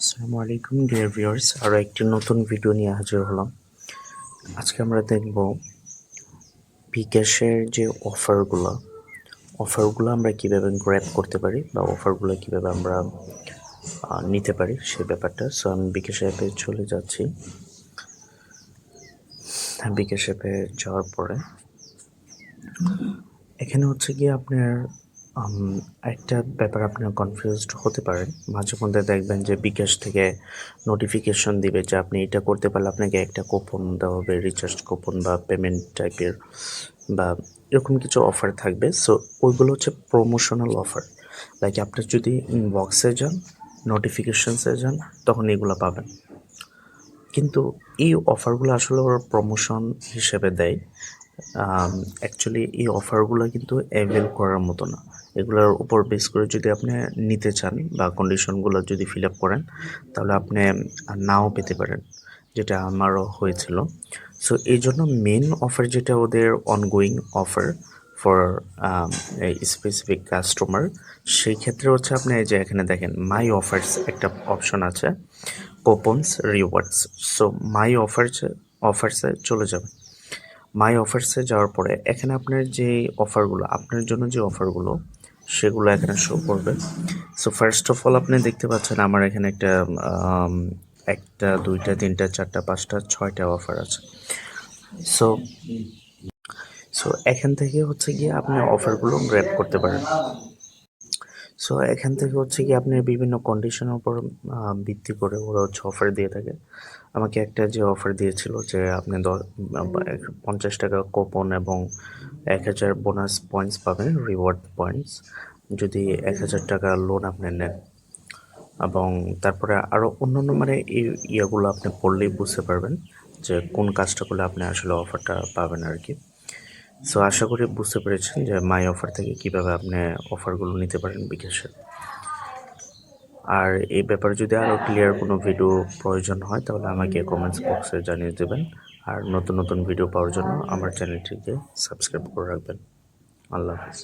আসসালামু আলাইকুম dear viewers, আরও একটি নতুন ভিডিও নিয়ে হাজির হলাম। আজকে আমরা দেখব বিকাশের যে অফারগুলো আমরা কিভাবে গ্র্যাব করতে পারি বা অফারগুলো কিভাবে আমরা নিতে পারি সেই ব্যাপারটা। সো আমি বিকাশ অ্যাপে চলে যাচ্ছি। বিকাশ অ্যাপে যাওয়ার পরে এখানে হচ্ছে গিয়ে আপনার একটা ব্যাপার আপনার কনফিউজড হতে পারেন। মাঝে মধ্যে দেখবেন যে বিকাশ থেকে নোটিফিকেশন দিবে যে আপনি এটা করতে পারলে আপনাকে একটা কুপন দেওয়া হবে, রিচার্জ কুপন বা পেমেন্ট টাইপের বা এরকম কিছু অফার থাকবে। সো ওইগুলো হচ্ছে প্রমোশনাল অফার। লাইক আপনি যদি ইনবক্সে যান, নোটিফিকেশনসে যান, তখন এগুলো পাবেন। কিন্তু এই অফারগুলো আসলে ওরা প্রমোশন হিসেবে দেয়। অ্যাকচুয়ালি এই অফারগুলো কিন্তু অ্যাভেল করার মতো না। এগুলোর উপর বেস করে যদি আপনি নিতে চান বা কন্ডিশনগুলো যদি ফিল আপ করেন, তাহলে আপনি নাও পেতে পারেন, যেটা আমারও হয়েছিল। সো এই জন্য মেন অফার যেটা ওদের ongoing offer for specific customer, সেই ক্ষেত্রে হচ্ছে আপনি এই যে এখানে দেখেন মাই অফার্স একটা অপশন আছে, কুপনস রিওয়ার্ডস। সো মাই অফার্সে চলে যাবেন। মাই অফার্সে যাওয়ার পরে এখানে আপনার যে অফারগুলো, আপনার জন্য যে অফারগুলো, সেগুলো এখানে শো করবে। সো ফার্স্ট অফ অল আপনি দেখতে পাচ্ছেন আমার এখানে একটা দুইটা তিনটা চারটা পাঁচটা ছয়টা অফার আছে। সো সো এখান থেকে হচ্ছে গিয়ে আপনি অফারগুলো গ্র্যাব করতে পারেন। সো এখান থেকে হচ্ছে গিয়ে আপনি বিভিন্ন কন্ডিশনের উপর ভিত্তি করে ওরা হচ্ছে অফার দিয়ে থাকে। আমাকে একটা যে অফার দিয়েছিল যে আপনি 50 টাকা কুপন এবং 1000 বোনাস পয়েন্টস পাবেন, রিওয়ার্ড পয়েন্টস, যদি 1000 টাকা লোন আপনি নেন। এবং তারপরে আরও অন্যান্য মানে এই ইয়েগুলো আপনি পড়লেই বুঝতে পারবেন যে কোন কাজটা করলে আপনি আসলে অফারটা পাবেন আর কি। সো আশা করি বুঝতে পেরেছেন যে মাই অফার থেকে কীভাবে আপনি অফারগুলো নিতে পারেন বিকাশের। আর এই ব্যাপারে যদি আরও ক্লিয়ার কোনো ভিডিও প্রয়োজন হয় তাহলে আমাকে কমেন্টস বক্সে জানিয়ে দেবেন। আর নতুন নতুন ভিডিও পাওয়ার জন্য আমার চ্যানেলটিকে সাবস্ক্রাইব করে রাখবেন। আল্লাহ হাফিজ।